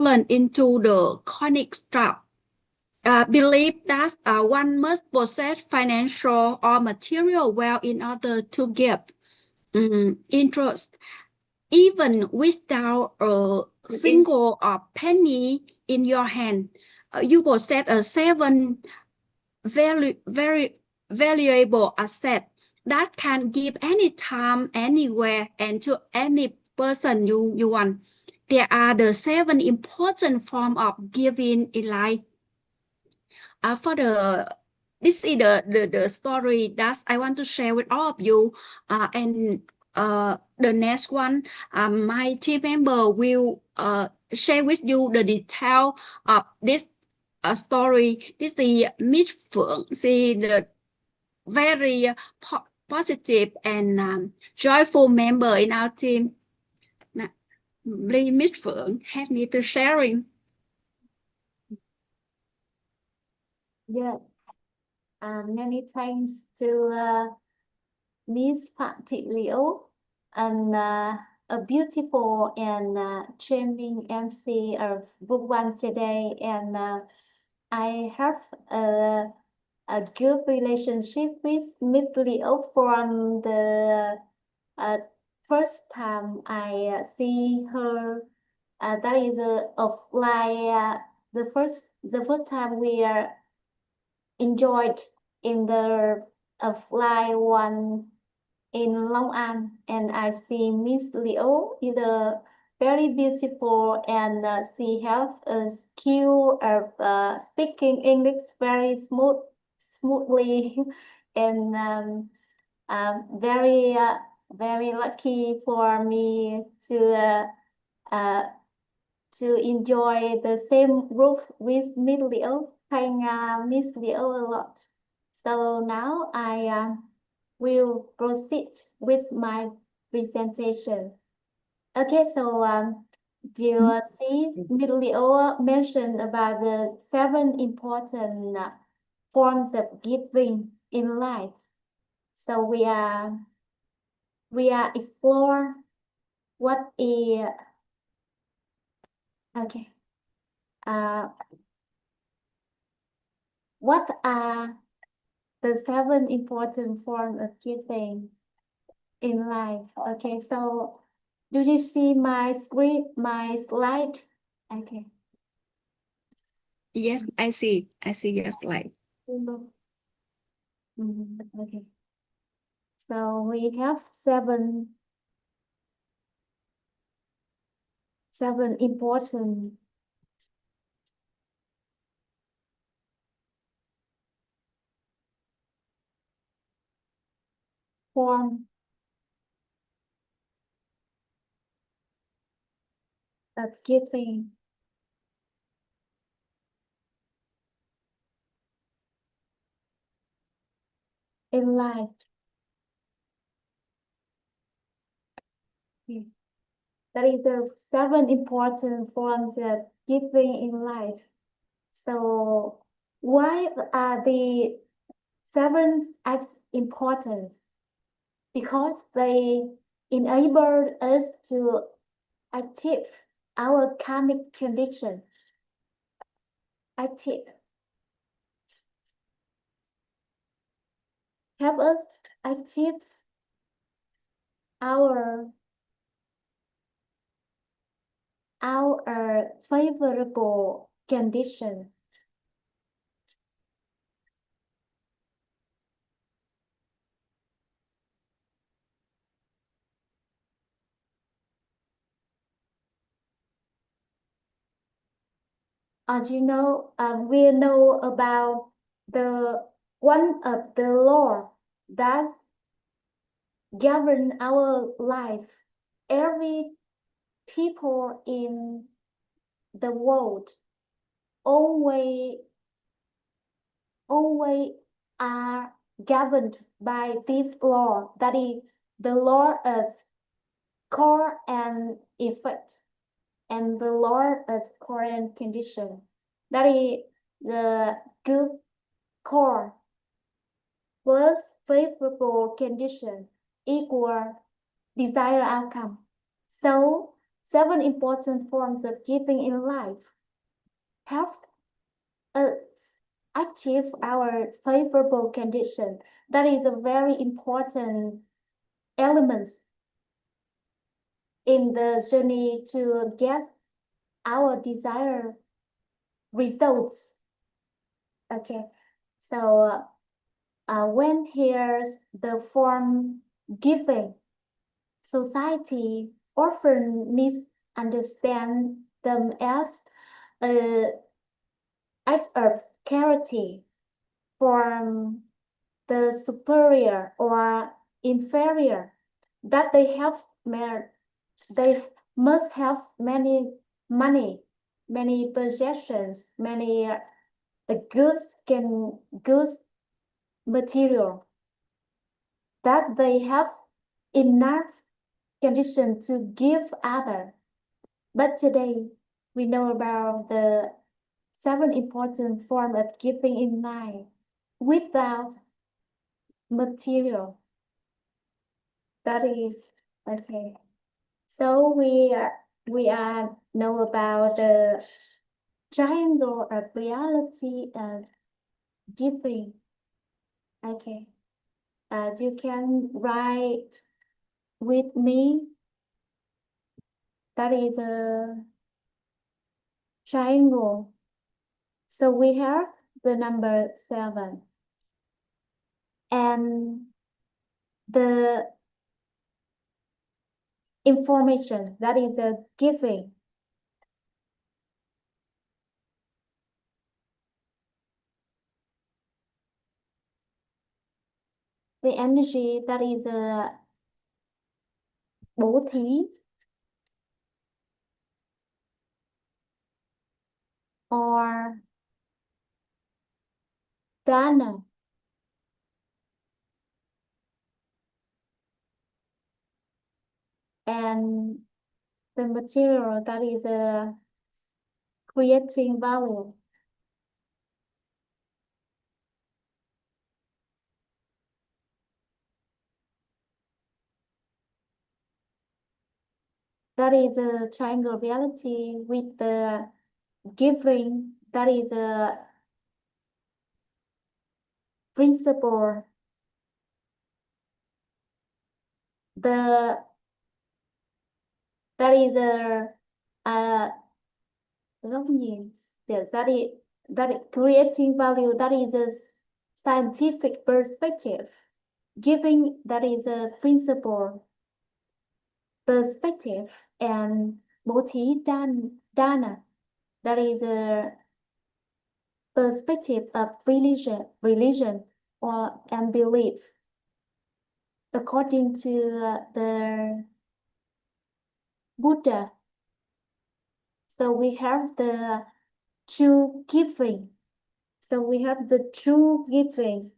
into the chronic drought. Believe that one must possess financial or material wealth in order to give interest, even without a single penny in your hand. You possess a very valuable asset that can give anytime, anywhere, and to any person you want. There are the 7 important forms of giving in life. This is the story that I want to share with all of you. And the next one, my team member will share with you the detail of this story. This is Miss Phượng. She the very positive and joyful member in our team. Now, please, Miss Phượng, help me to sharing. Yeah. Many thanks to Miss Phạm Thị Liễu and a beautiful and charming MC of Book One today. And I have a good relationship with Miss Liễu from the first time I see her. That is the first time we are enjoyed in the fly one in Long An, and I see Miss Liễu is a very beautiful, and she has a skill of speaking English very smoothly, and very lucky for me to enjoy the same group with Miss Liễu. Thank Miss Liễu a lot. So now I will proceed with my presentation. Okay, so do you see Miss Liễu mentioned about the 7 important forms of giving in life. So we are explore what is okay. What are the 7 important forms of giving in life? Okay, so do you see my screen, my slide? Okay. Yes, I see your slide. Okay. So we have 7 important forms of giving in life. Okay. That is the 7 important forms of giving in life. So why are the 7 acts important? Because they enable us to achieve our karmic condition. Help us achieve our favorable condition. As you know, we know about one of the law that govern our life. Every people in the world always are governed by this law, that is the law of cause and effect, and the law of current condition. That is the good cause plus favorable condition equal desired outcome. So 7 important forms of giving in life help us achieve our favorable condition. That is a very important element in the journey to get our desired results. Okay, so when here's the form giving, society often misunderstand them as acts of charity from the superior or inferior, that they must have many money, many possessions, many good material, that they have enough condition to give other. But today we know about the 7 important form of giving in life without material. That is okay. So we know about the triangle of reality of giving. Okay. You can write with me. That is a triangle. So we have the number 7. And the information, that is a giving. The energy, that is a bố thí or dana. And the material, that is a creating value. That is a triangle reality with the giving, that is a principle. That is a góc nhìn, that is creating value, that is a scientific perspective. Giving, that is a principle perspective. And bố thí dana, that is a perspective of religion or and belief. According to the Buddha. So we have the true giving. So we have the true giving.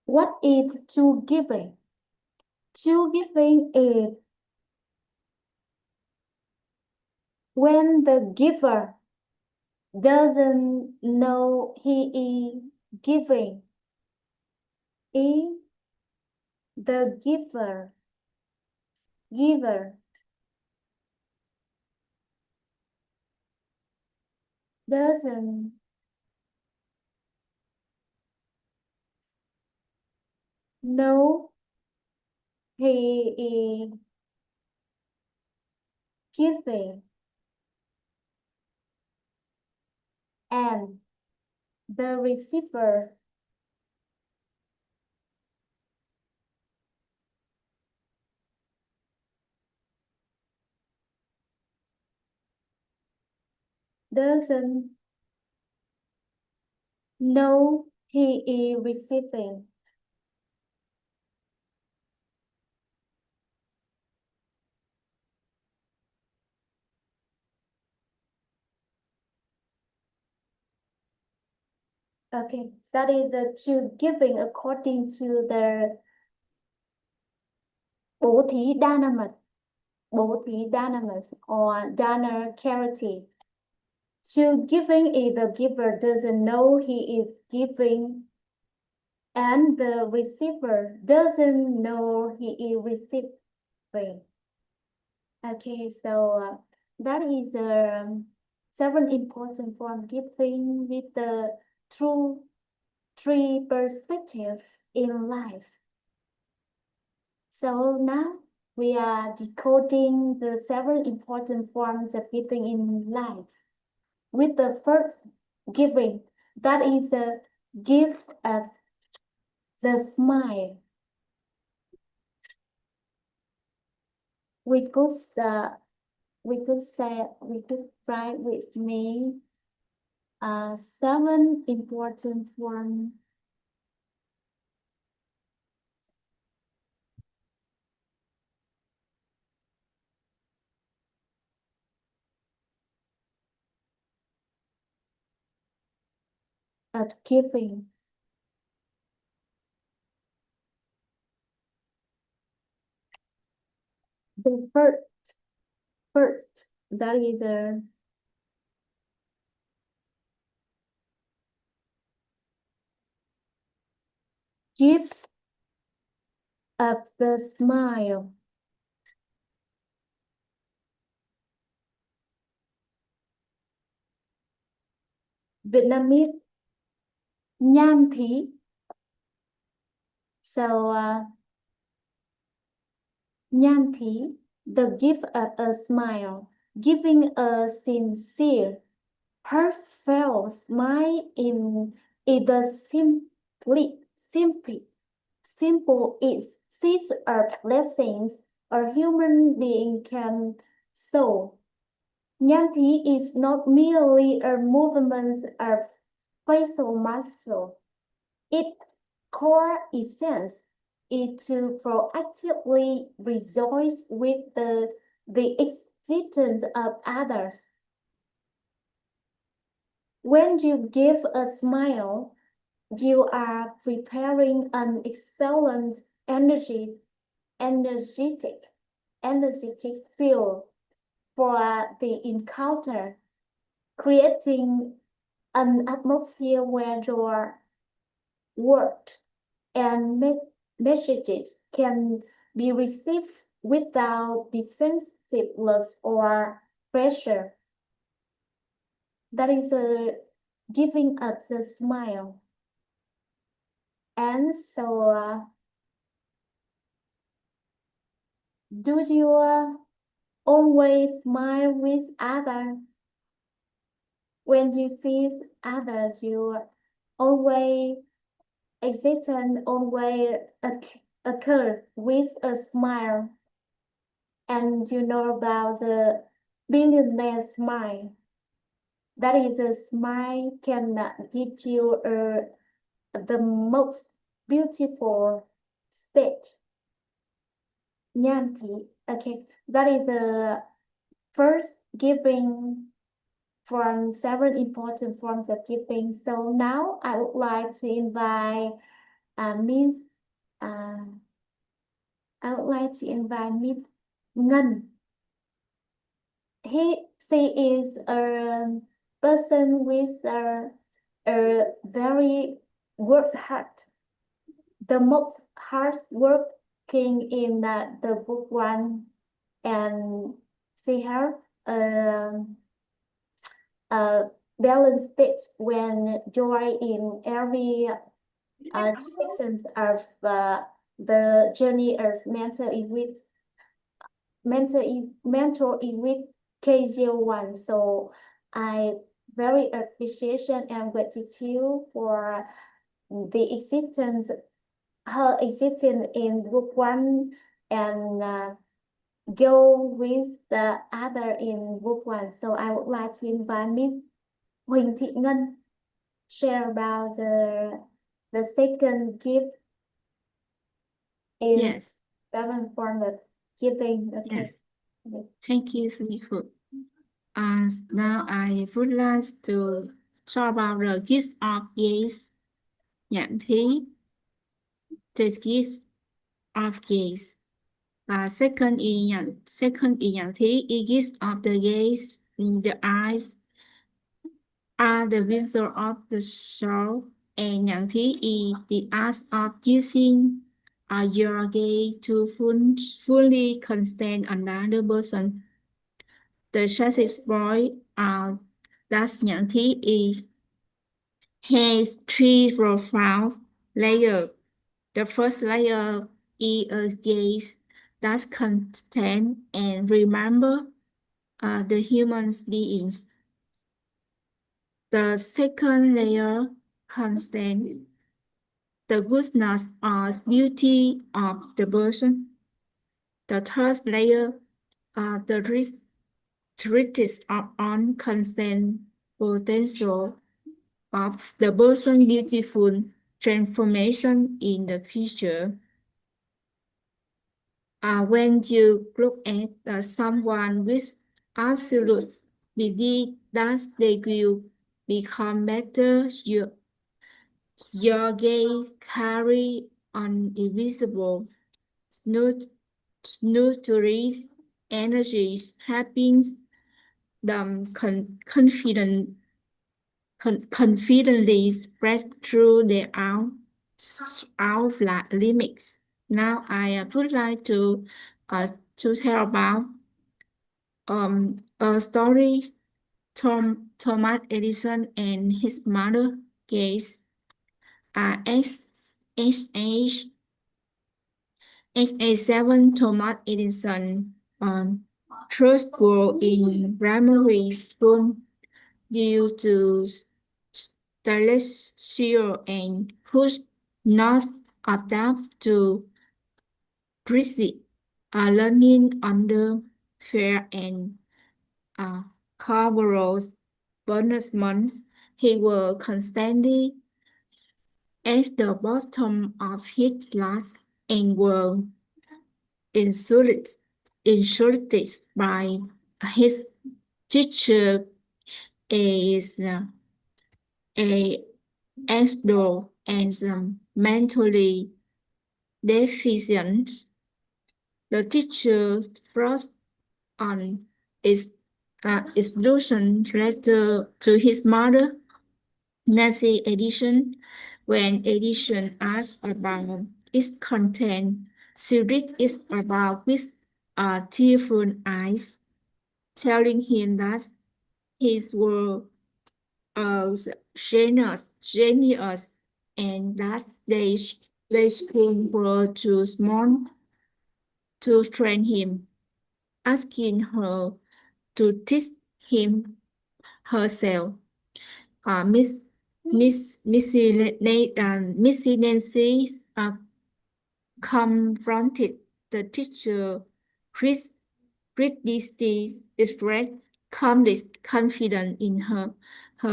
What is true giving? True giving is when the giver doesn't know he is giving. If the giver doesn't know he is giving, and the receiver doesn't know he is receiving. Okay, that is the true giving according to the bố thí dynamis or donor charity. True giving is the giver doesn't know he is giving, and the receiver doesn't know he is receiving. Okay, so that is seven important form giving with the true three perspectives in life. So now we are decoding the several important forms of giving in life. With the first giving, that is the gift of the smile. We could try with me seven important forms of giving. The first that is a gift of the smile. Vietnamese nhan thí. So nhan thí, the gift of a smile, giving a sincere, heartfelt smile in the simple is seeds of blessings a human being can sow. Nhan thí is not merely a movement of facial muscle. Its core essence is to proactively rejoice with the existence of others. When you give a smile, you are preparing an excellent energetic feel for the encounter, creating an atmosphere where your word and messages can be received without defensiveness or pressure. That is a giving up the smile. And so, do you always smile with others? When you see others, you always existent, always occur with a smile. And you know about the billionaire smile. That is a smile can give you the most beautiful state. Nhan thí. Okay, that is the first giving from several important forms of giving. So now I would like to invite Miss Miss Ngân. She is a person with a very work hard, the most hard working in the book one, and she has a balanced state when joy in every seasons of the journey of mental Ewit KJ1. So I very appreciation and gratitude for the existence, her existence in group one and go with the other in group one. So I would like to invite Miss Huỳnh Thị Ngân share about the second gift in Yes. seven form of giving. Okay. Yes. Thank you, Smiku. Now I would like to talk about the gift of yes. Nhãn thí. The gift of yes. Second is nhãn thí. It gives of the gaze in the eyes are the visual of the soul And nhận thí is the art of using your gaze to fully understand another person. The chassis boy that's nhận thí is has three profile layers. The first layer is a gaze that contain and remember the human beings. The second layer contains the goodness or beauty of the person. The third layer, the characteristics on consent potential of the person beautiful transformation in the future. When you look at someone with absolute belief that they will become better, your gaze carry on invisible nurturous energies, helping them confidently spread through their limits. Now I would like to tell about a story Thomas Edison and his mother case. Age 7 Thomas Edison first grew in primary school due to dyslexia and could not adapt to rigid learning under fear and corporal punishment. He was constantly at the bottom of his class and was insulted, insulted by his teacher is a as though and mentally deficient. The teacher forced on his explosion letter to his mother, Nancy Edison. When Edison asked about its content, she read it about with tearful eyes, telling him that his work genius, and that they school were too small to train him, asking her to teach him herself. Miss Nancy confronted the teacher, Christie expressed confidence in her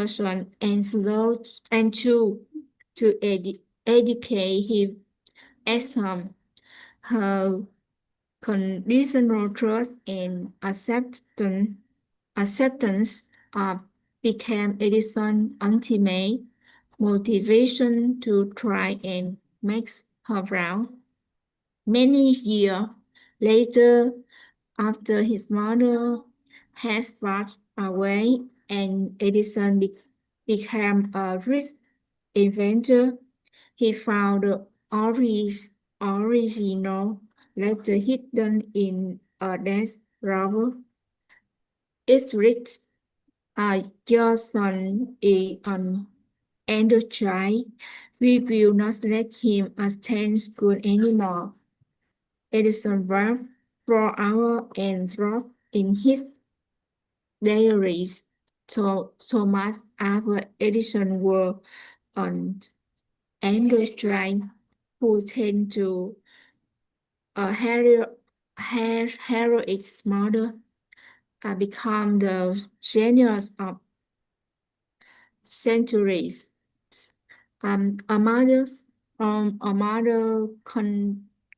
son and slow and to educate him as her conditional trust and acceptance became Edison's ultimate motivation to try and make her proud. Many years later, after his mother has passed away and Edison became a rich inventor, he found the original letter hidden in a desk drawer. It reads, your son is an elder child. We will not let him attend school anymore. Edison worked for hours and wrote in his diaries. Thomas Alva Edison was an elder child who tend to a heroic mother become the genius of centuries. A mother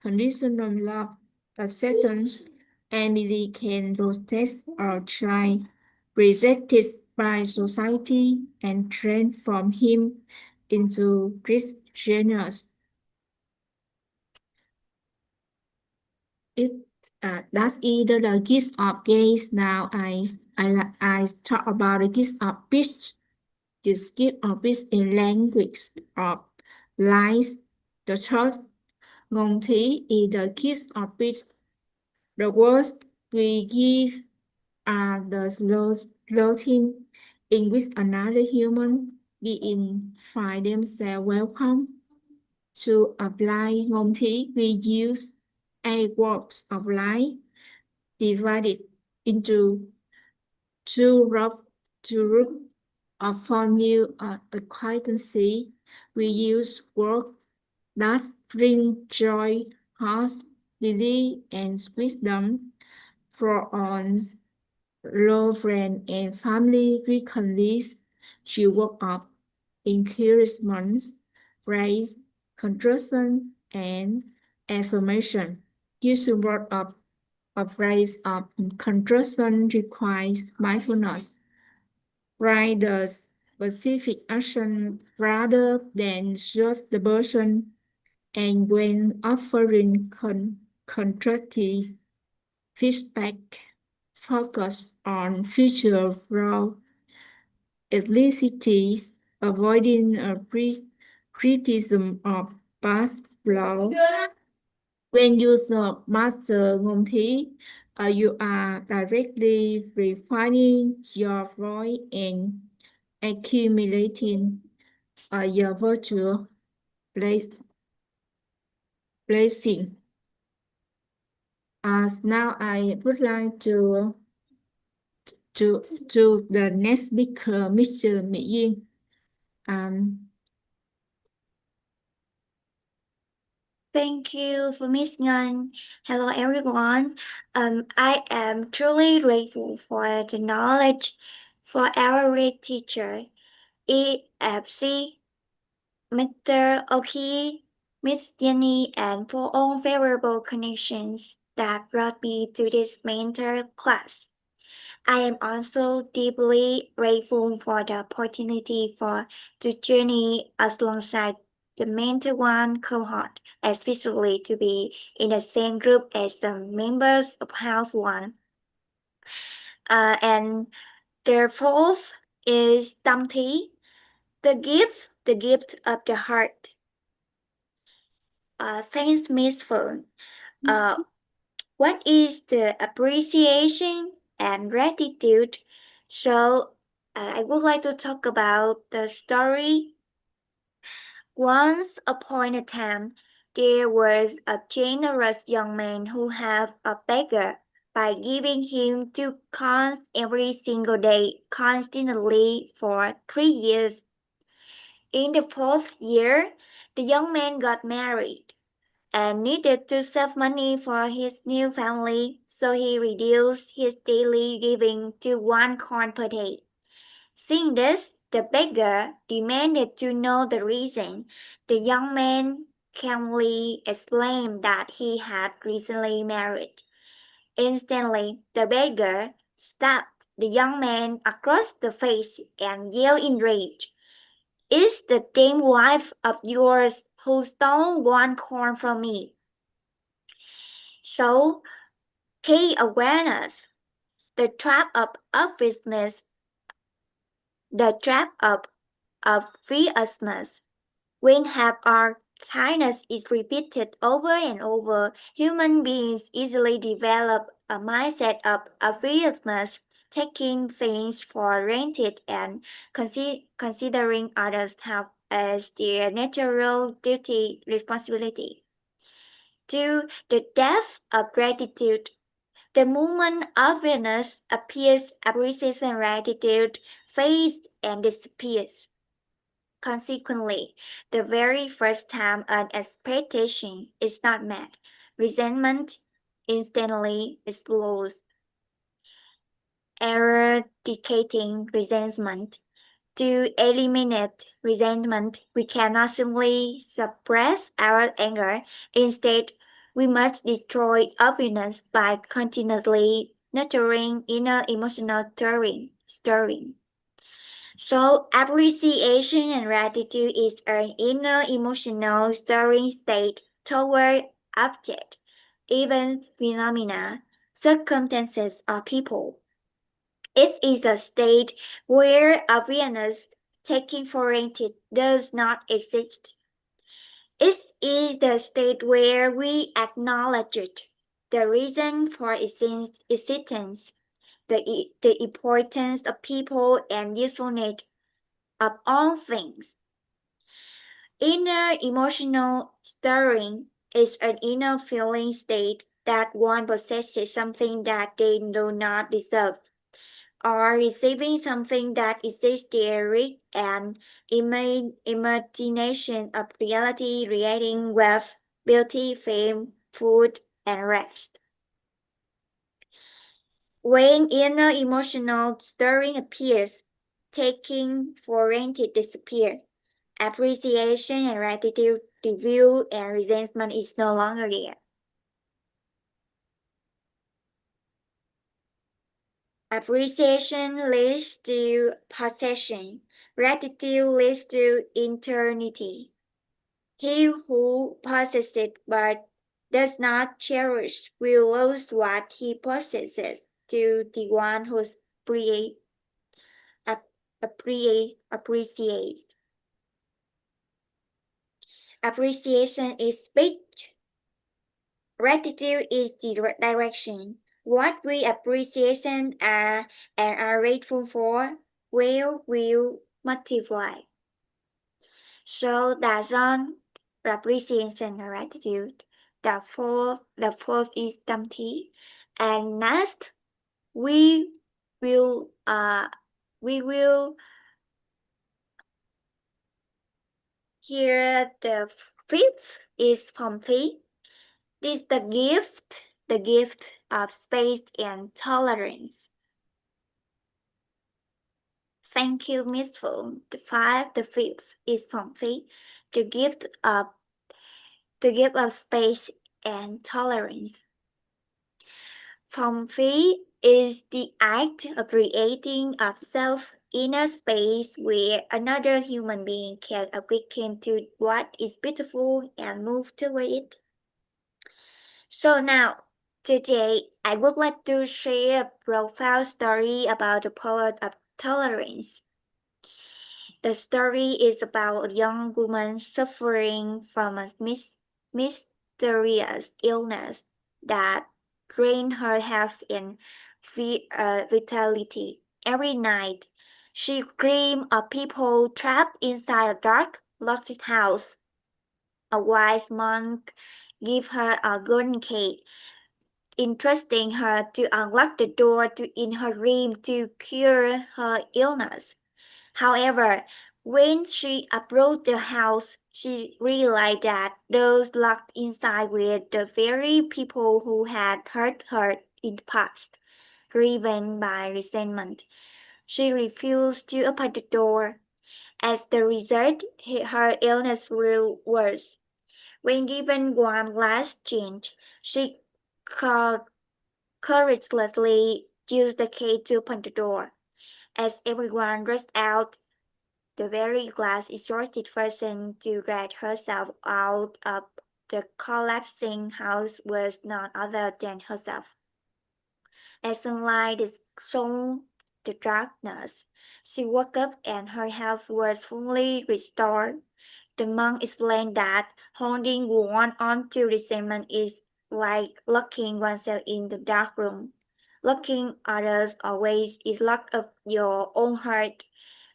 conditional love acceptance Emily can protect our child rejected by society and transform him into this genius. That's either the gift of gaze. Now I talk about the gift of speech. The skip orbits in language of lies. The trust ngôn thí is the kiss orbit. The words we give are the slogan in which another human being find themselves welcome. To apply ngôn thí, we use 8 words of life divided into two groups of for new acquaintances. We use words that bring joy, hope, belief, and wisdom for our low friend and family recognize. She work of encouragement, praise, construction, and affirmation. Using word of praise of construction requires mindfulness. Write the specific action rather than just the person, and when offering constructive feedback, focus on future growth, ethnicities, avoiding a criticism of past flaws. When you master ngôn thí, you are directly refining your voice and accumulating your virtual blessing. As now I would like to the next speaker, Mr. Mỹ Duyên. Thank you for Miss Ngân. Hello everyone. I am truly grateful for the knowledge for our great teacher, EFC, Mr. Oki, Miss Jenny, and for all favorable connections that brought me to this mentor class. I am also deeply grateful for the opportunity for the journey alongside the Mentor One cohort, especially to be in the same group as the members of House One. And the fourth is Tamthi, the gift of the heart. Thanks, Miss Fern. What is the appreciation and gratitude? So, I would like to talk about the story. Once upon a time, there was a generous young man who helped a beggar by giving him 2 corns every single day, constantly for 3 years. In the 4th year, the young man got married and needed to save money for his new family, so he reduced his daily giving to 1 corn per day. Seeing this, the beggar demanded to know the reason. The young man calmly explained that he had recently married. Instantly, the beggar stabbed the young man across the face and yelled in rage, "Is the damn wife of yours who stole 1 corn from me?" So, key awareness, the trap of obviousness, the trap of fierceness. When half-hearted kindness is repeated over and over, human beings easily develop a mindset of fierceness, taking things for granted and considering others' help as their natural duty responsibility. To the depth of gratitude, the moment awareness appears, appreciation and gratitude fades and disappears. Consequently, the very first time an expectation is not met, resentment instantly explodes. Eradicating resentment. To eliminate resentment, we cannot simply suppress our anger. Instead, we must destroy awareness by continuously nurturing inner emotional stirring. So, appreciation and gratitude is an inner emotional stirring state toward object, events, phenomena, circumstances, or people. It is a state where awareness taking for granted does not exist. It is the state where we acknowledge the reason for existence, the importance of people and usefulness of all things. Inner emotional stirring is an inner feeling state that one possesses something that they do not deserve, or receiving something that exists there with an imagination of reality creating wealth, beauty, fame, food, and rest. When inner emotional stirring appears, taking for granted disappear. Appreciation and gratitude reveal and resentment is no longer there. Appreciation leads to possession. Gratitude leads to eternity. He who possesses but does not cherish will lose what he possesses to the one who appreciates. Appreciation is speech. Gratitude is the direction. What we appreciate and are grateful for will multiply. So that's on appreciation and gratitude. The fourth is empty. And next we will hear the fifth is complete. This is the gift of space and tolerance. Thank you, Miss Fu. The fifth is complete. The gift of space and tolerance. Feng is the act of creating a self inner space where another human being can awaken to what is beautiful and move toward it. So now, today, I would like to share a profound story about the power of tolerance. The story is about a young woman suffering from a mysterious illness that drained her health and vitality. Every night, she dreamed of people trapped inside a dark, locked house. A wise monk gave her a golden key, entrusting her to unlock the door in her dream to cure her illness. However, when she approached the house, she realized that those locked inside were the very people who had hurt her in the past. Driven by resentment, she refused to open the door. As the result, her illness grew worse. When given one last chance, she courageously used the key to open the door. As everyone rushed out, the very glass exhausted person to get herself out of the collapsing house was none other than herself. As sunlight shone the darkness, she woke up and her health was fully restored. The monk explained that holding on to resentment is like locking oneself in the dark room. Locking others always is locked up your own heart.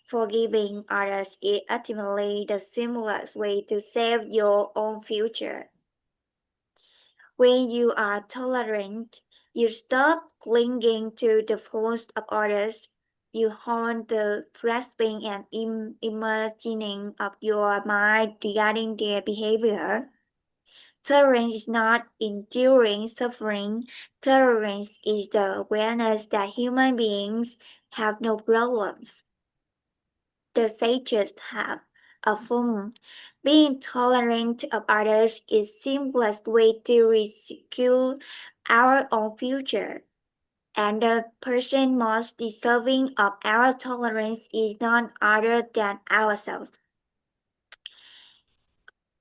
Forgiving others is ultimately the simplest way to save your own future. When you are tolerant, you stop clinging to the faults of others. You hone the grasping and imagining of your mind regarding their behavior. Tolerance is not enduring suffering. Tolerance is the awareness that human beings have no problems. The sages have affirmed being tolerant of others is simplest way to rescue our own future. And the person most deserving of our tolerance is none other than ourselves.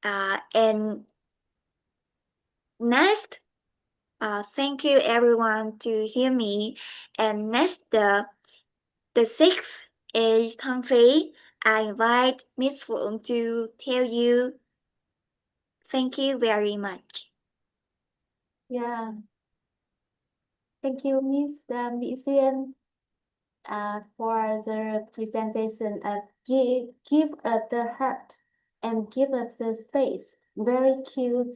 And next, thank you everyone to hear me. And next, the sixth is Tang Fei. I invite Miss Phượng to tell you. Thank you very much. Yeah. Thank you, Miss Mỹ Duyên, for the presentation of give us the heart and give us the space. Very cute.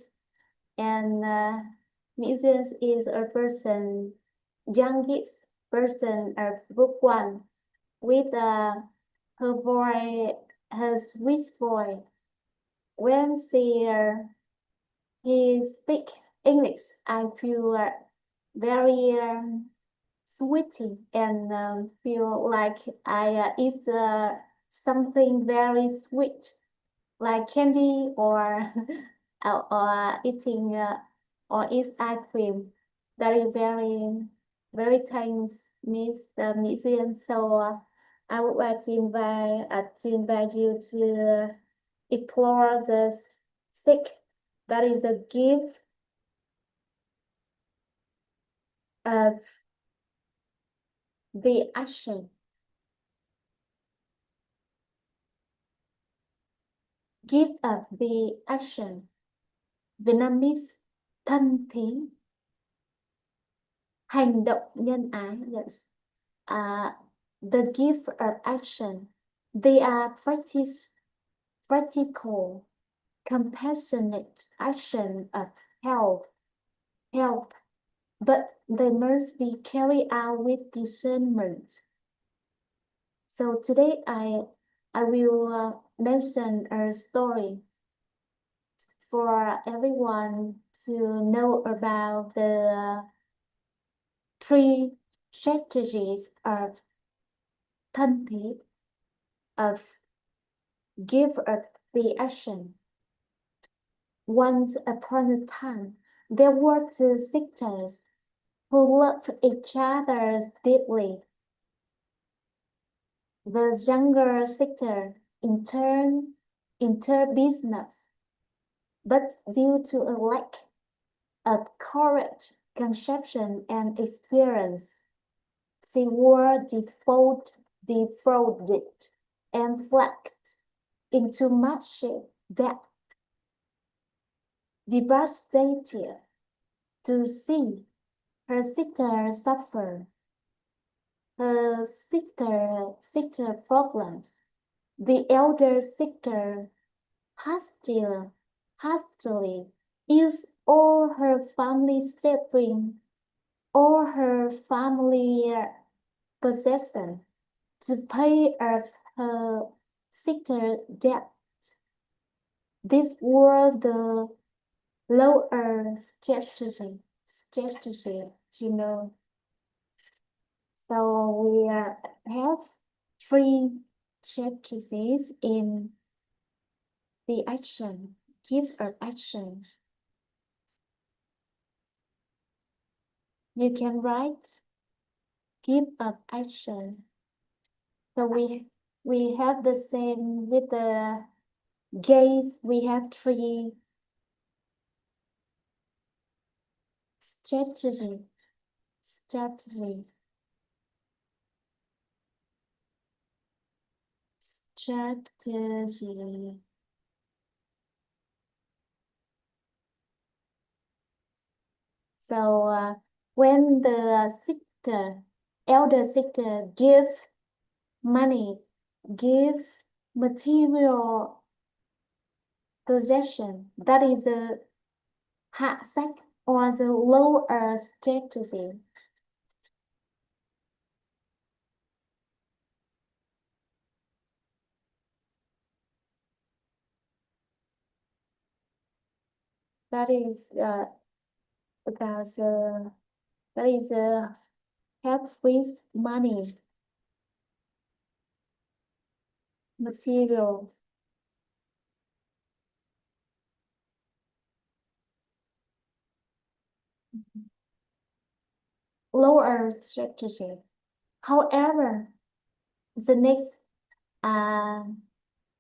And Mỹ Duyên is a person, youngest person of group 1 with her voice, her sweet voice. When he speak English, I feel very sweetie and feel like I eat something very sweet like candy or or eating or eat ice cream. Very thanks, Miss Mỹ Duyên. So I would like to invite you to explore the sick. That is a gift of the action. Give up the action. Vietnamese thân thiện. Hành động nhân ái. Yes. The gift of action. They are practical, compassionate action of help, but they must be carried out with discernment. So today I will mention a story for everyone to know about the 3 strategies of thân thiện, of give up the action. Once upon a time, there were 2 sisters who loved each other deeply. The younger sister in turn entered business, but due to a lack of courage, conception, and experience, she was defrauded and fled into much debt. Devastated to see her sister suffer, her sister problems, the elder sister hastily used all her family savings, all her family possession to pay off her sister debt. These were the lower strategy, you know. So we have 3 strategies in the action, give up action. You can write give up action. So we have the same with the gaze. We have 3 strategy. So when the elder sister give money, give material possession, that is a hạ sách or the lower strategy. That is because that is help with money, material. Lower strategy. However, the next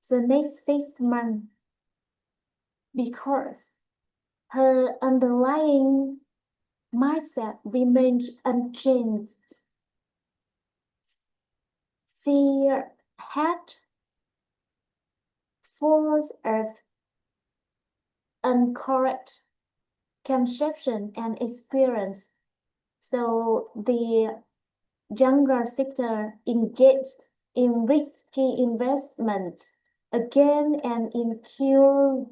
6 months, because her underlying mindset remains unchanged, she had full of incorrect conception and experience. So the younger sister engaged in risky investments again and incurred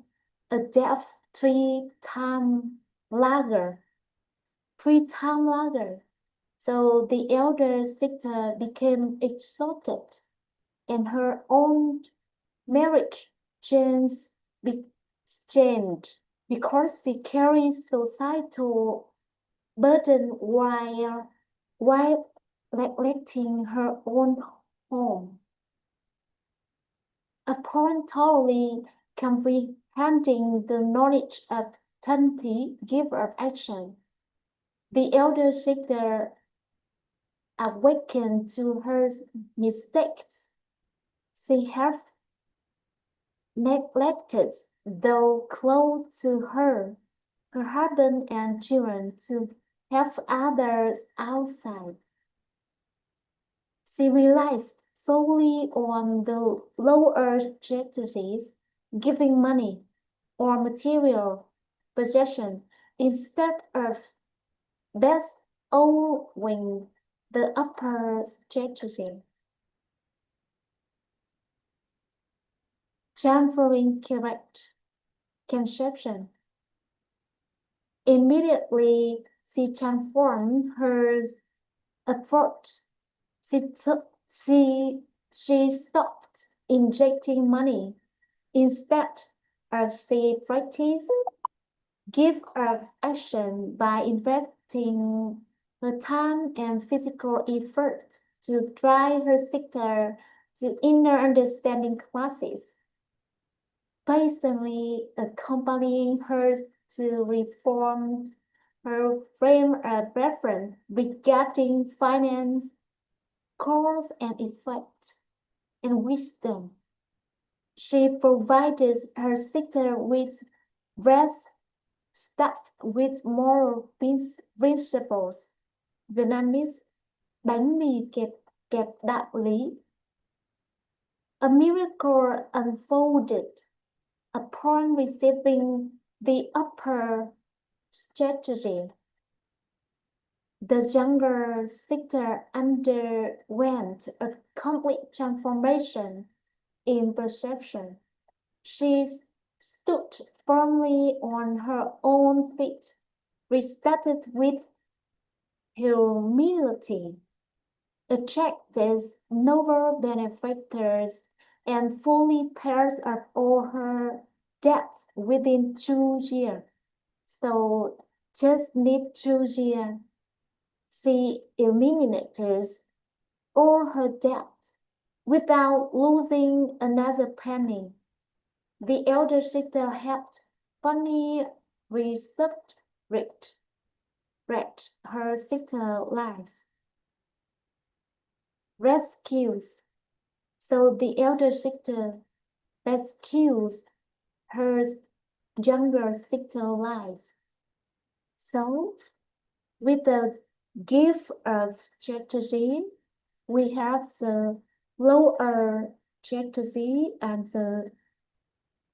a debt three-time lager. So the elder sister became exhausted, and her own marriage changed because she carries societal burden while neglecting her own home. Upon thoroughly comprehending the knowledge of giver action, the elder sister awakened to her mistakes. She had neglected, though close to her husband and children, to have others outside. She relies solely on the lower strategies, giving money or material possession instead of best owing the upper strategy. Chamfering correct conception. Immediately, she transformed her approach. She stopped injecting money. Instead of she practiced give of action by investing her time and physical effort to drive her sister to inner understanding classes, patiently accompanying her to reform her frame of reference regarding finance, cause and effect, and wisdom. She provided her sister with breath stuffed with moral principles. Vietnamese bánh mì kẹp đạo lý. A miracle unfolded upon receiving the upper strategy. The younger sister underwent a complete transformation in perception. She stood firmly on her own feet, restarted with humility, attracted noble benefactors, and fully paid up all her debts within 2 years. So just need 2 years. She eliminated all her debts without losing another penny. The elder sister helped Bunny resurrect her sister's life. Rescues. So the elder sister rescues her younger sister's life. So with the gift of strategy, we have the lower strategy and the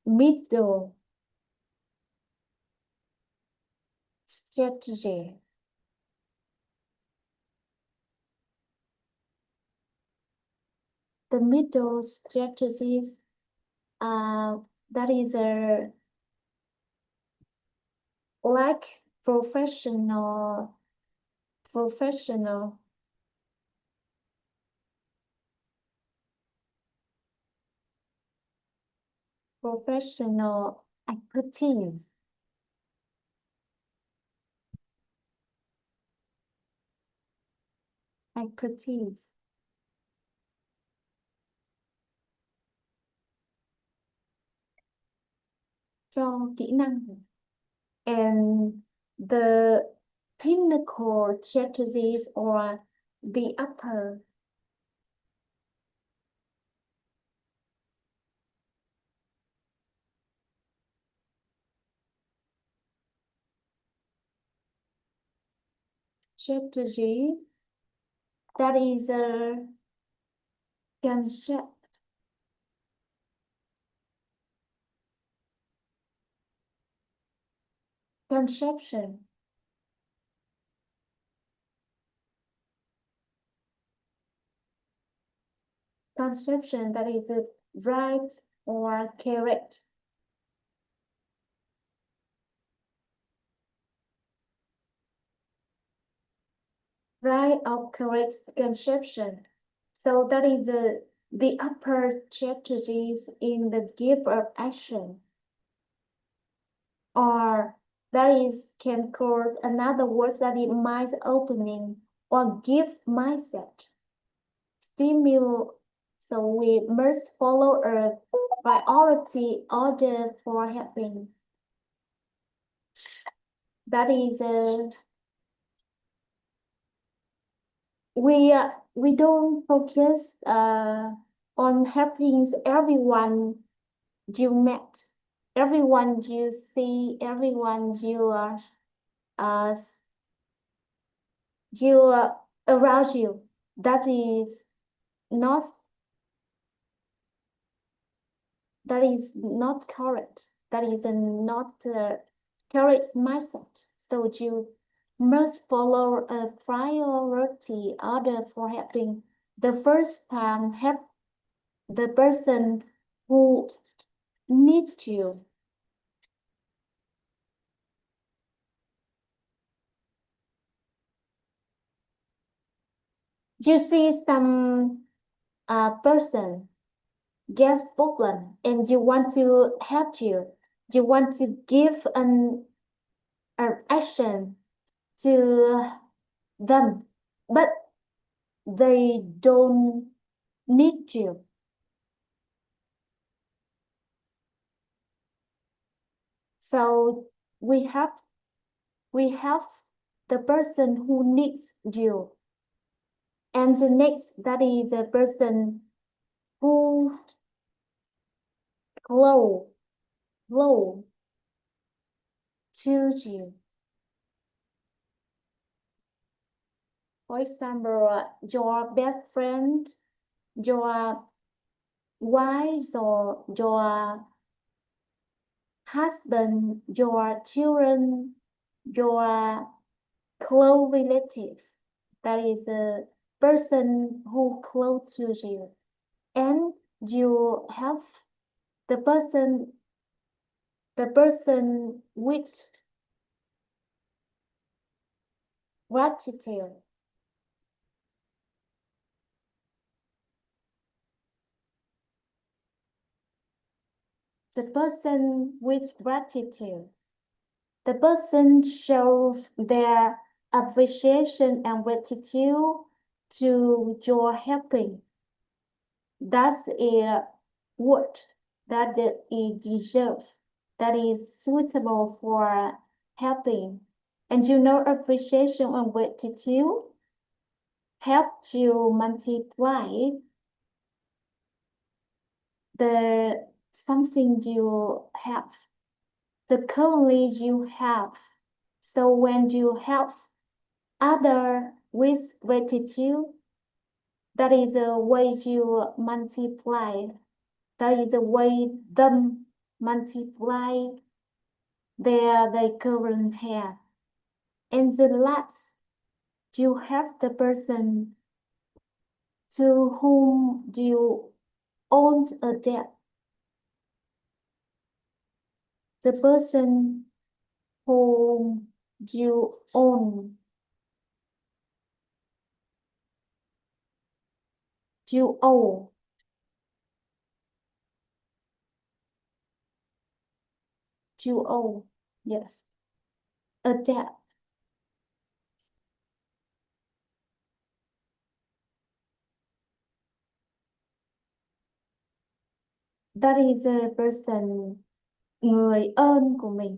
middle strategy. The middle strategies that is a like professional expertise. Cho kỹ năng. And the pinnacle strategies or the upper strategy that is a concept conception. Conception, that is right or correct. Right or correct conception. So that is the upper strategies in the give of action. Or that is can cause another word that is mind opening or give mindset. Stimulate. So we must follow a priority order for helping. That is we don't focus on helping everyone you met, everyone you see, everyone you around you. That is not correct. That is not correct mindset. So you must follow a priority order for helping. The first time, help the person who needs you. You see some person gets problem and you want to help you. You want to give an action to them, but they don't need you. So we have the person who needs you. And the next, that is a person who close to you. For example, your best friend, your wife, or your husband, your children, your close relative. That is a person who close to you. And you have the person with gratitude. The person with gratitude. The person shows their appreciation and gratitude to your helping. That's a word that it deserves, that is suitable for helping. And you know, appreciation and gratitude help you multiply the something you have, the currently you have. So when you help other with gratitude, that is a way you multiply. That is a way them multiply they current have. And the last, you help the person to whom you own a debt. The person whom you own. You owe. You owe. Yes. A debt. That is a person, người ơn của mình.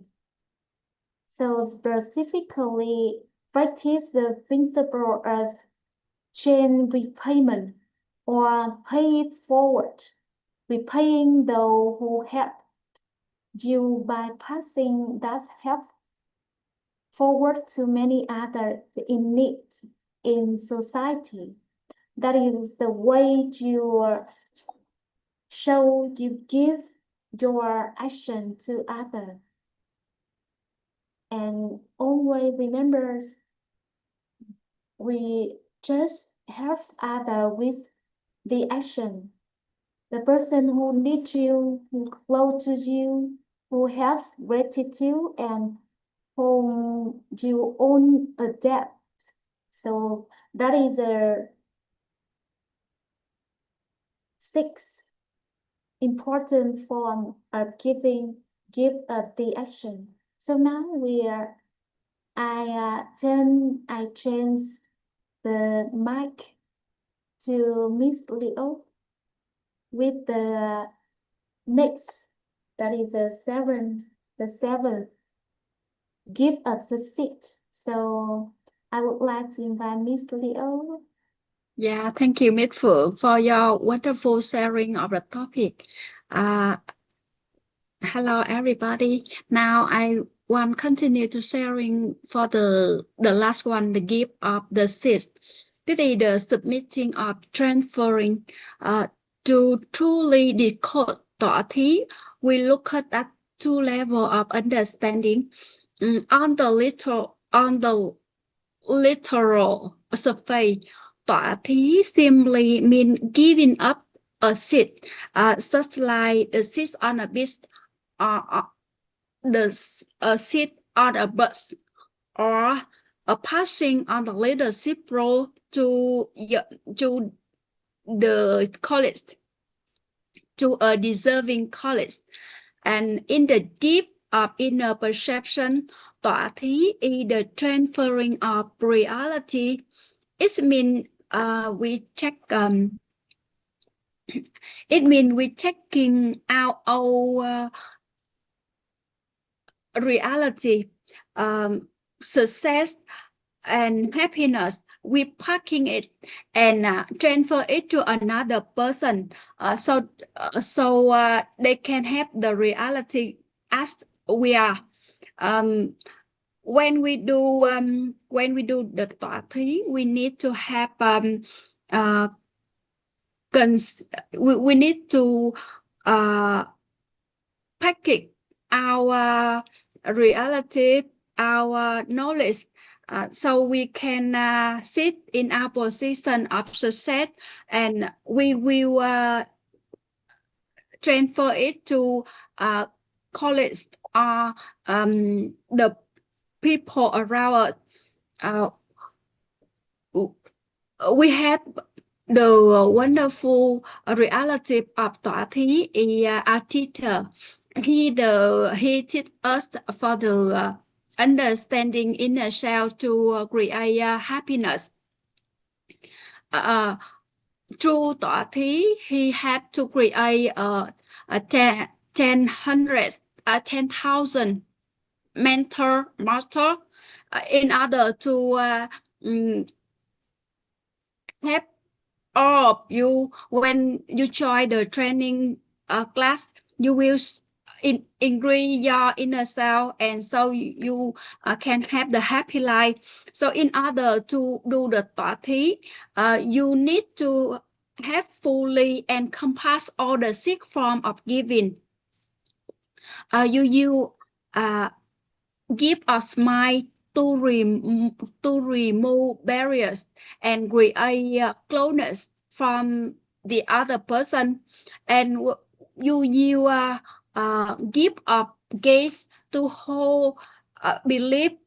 So specifically practice the principle of chain repayment or pay it forward, repaying those who help you by passing that help forward to many others in need in society. That is the way you show you give your action to others. and always remembers we just help other with the action. The person who needs you, who close to you, who have gratitude and whom you own a debt. So that is a sixth important form of giving, give of the action. So now I change the mic to Miss Leo with the next, that is the seventh, give up the seat. So I would like to invite Miss Leo. Yeah, thank you, Miss Phượng, for your wonderful sharing of the topic. Hello, everybody. Now I want continue to sharing for the last one, the gift of the seeds. This is the submitting of transferring. To truly decode tọa thí, we look at two levels of understanding. On the literal surface, tọa thí simply mean giving up a seat, such like the seat on a beach, the seat on a bus, or a passing on the leadership role to the college, to a deserving college. And in the deep of inner perception, tọa thí is the transferring of reality. It means we check. It means we checking out our reality, success and happiness. We parking it and transfer it to another person, so they can have the reality as we are. When we do the tọa thí, we need to have we need to package our reality, our knowledge, so we can sit in our position of success, and we will transfer it to college or the people around us. We have the wonderful reality of tọa thí is our teacher. He teach us for the understanding inner self to create happiness. Through tọa thí, he had to create 10,000 mentor master in order to help all of you. When you join the training class, you will increase your inner self, and so you can have the happy life. So in order to do the tọa thí, you need to have fully encompass all the six forms of giving. You give a smile to remove barriers and create closeness from the other person, and you give up gaze to hold believe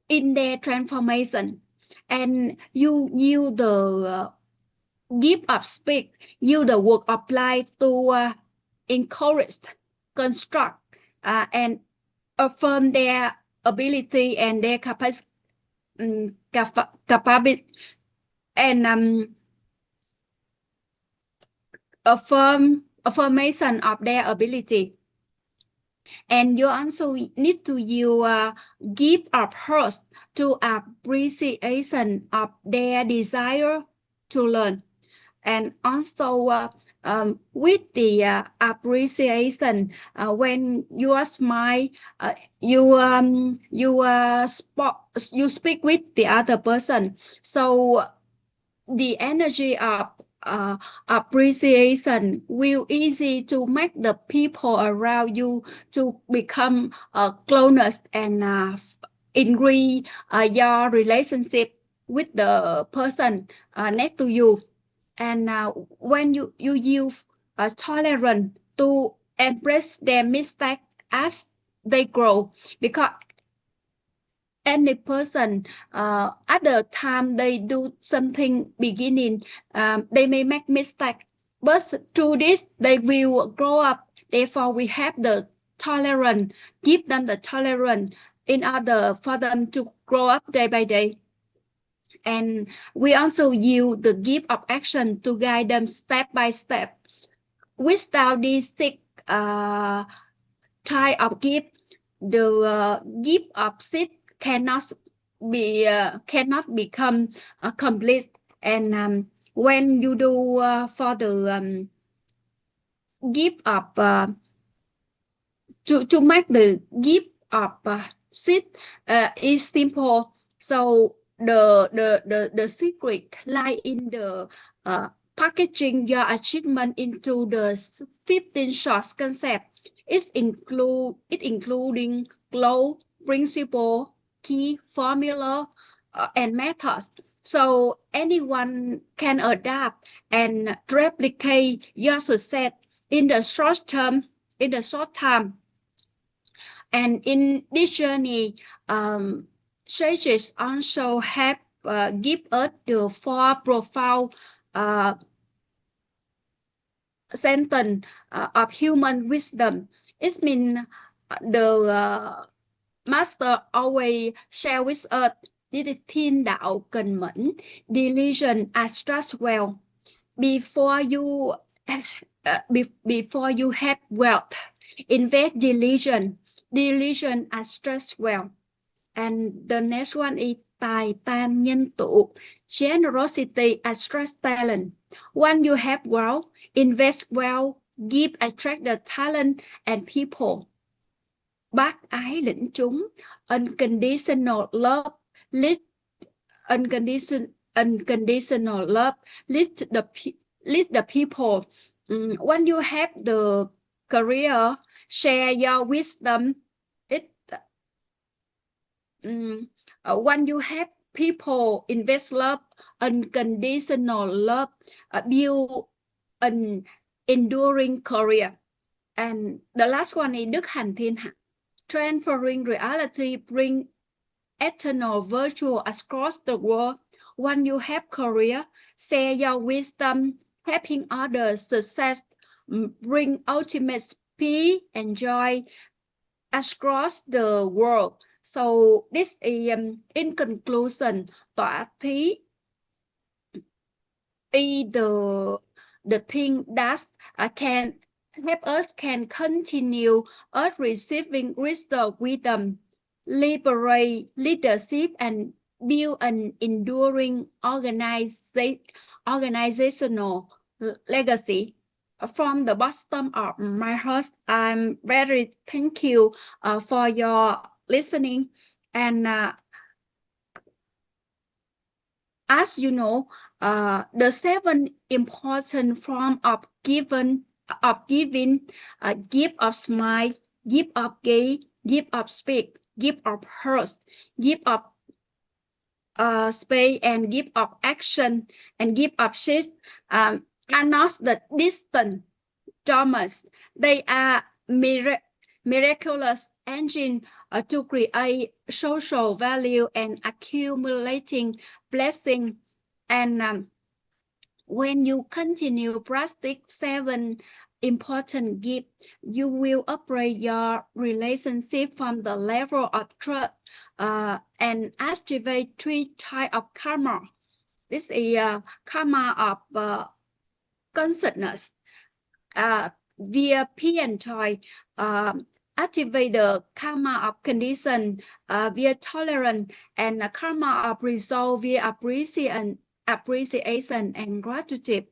in their transformation, and you the give up speak, you the work apply to encourage, construct, and affirm their ability and their capacity, and affirmation of their ability. And you also need to give up first to appreciation of their desire to learn, and also with the appreciation, when you smile, you speak with the other person, so the energy of appreciation will easy to make the people around you to become closeness and increase your relationship with the person next to you. And when you use tolerant to embrace their mistake as they grow, because any person at the time they do something beginning, they may make mistake, but through this they will grow up. Therefore we have the tolerance, give them the tolerance in order for them to grow up day by day. And we also use the gift of action to guide them step by step. Without these six type of gift, the gift of seed cannot become complete. And when you do for the gift of to make the gift of seed is simple. So the secret lie in the packaging your achievement into the 15 short concept. Including glow, principle, key, formula, and methods. So anyone can adapt and replicate your success in the short time. And in this journey, sages also have give us the 4 profound sentence of human wisdom. It means the master always share with us this thiên đạo cần mẫn, diligence as trust well. Before you have wealth, invest diligence as trust well. And the next one is tài tam nhân tụ, generosity as trust talent. When you have wealth, invest well, give, attract the talent and people. Bác ái lĩnh chúng, unconditional love, unconditional love lead the people. When you have the career, share your wisdom. When you have people, invest love, unconditional love, build an enduring career. And the last one is đức hành thiên hạ, transferring reality, bring eternal virtue across the world. When you have career, share your wisdom, helping others success, bring ultimate peace and joy across the world. So this is in conclusion, tọa thí is the thing that can help us can continue us receiving wisdom, liberate leadership, and build an enduring organizational legacy. From the bottom of my heart, I'm very thank you for your listening. And as you know, the 7 important forms of giving, gift of smile, gift of gaze, gift of speak, gift of heart, gift of space, and gift of action, and gift of shift are not the distant dormants. They are miraculous engine to create social value and accumulating blessing. And when you continue practice 7 important gifts, you will operate your relationship from the level of trust and activate 3 types of karma. This is karma of consciousness, via peace and joy, activate the karma of condition via tolerance, and karma of resolve via appreciation and gratitude.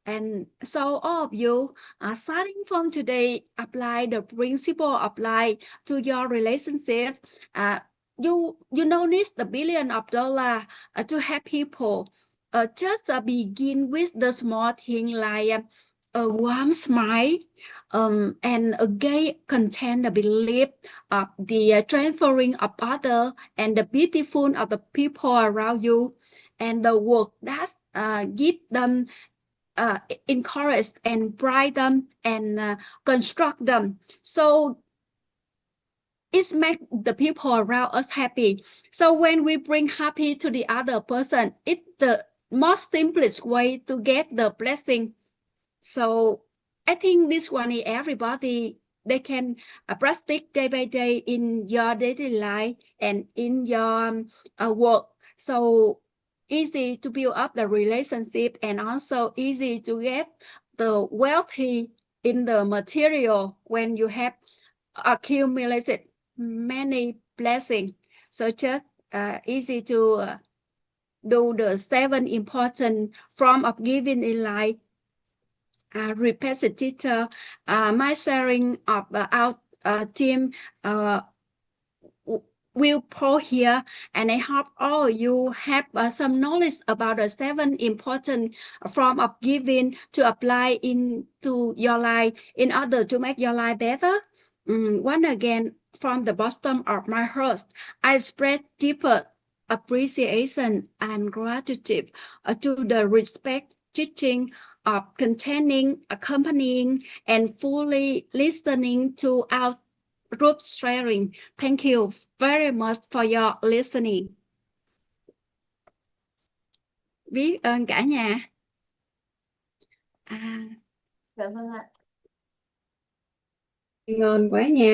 And so all of you, starting from today, apply the principle apply to your relationship. You notice the $1 billion to help people. just begin with the small thing like a warm smile, and a gay content, the belief of the transferring of other, and the beautiful of the people around you, and the work that give them encourage and bright them and construct them. So it makes the people around us happy. So when we bring happy to the other person, it's the most simplest way to get the blessing. So I think this one is everybody, they can practice day by day in your daily life and in your work. So easy to build up the relationship and also easy to get the wealthy in the material when you have accumulated many blessings. So just easy to do the 7 important form of giving in life. Repetitive my sharing of our team will pour here, and I hope all you have some knowledge about the 7 important form of giving to apply into your life in order to make your life better. Once again, from the bottom of my heart, I express deeper appreciation and gratitude to the respect teaching of containing, accompanying, and fully listening to our group sharing. Thank you very much for your listening. Biết ơn cả nhà. Dạ vâng ạ. Ngon quá nha.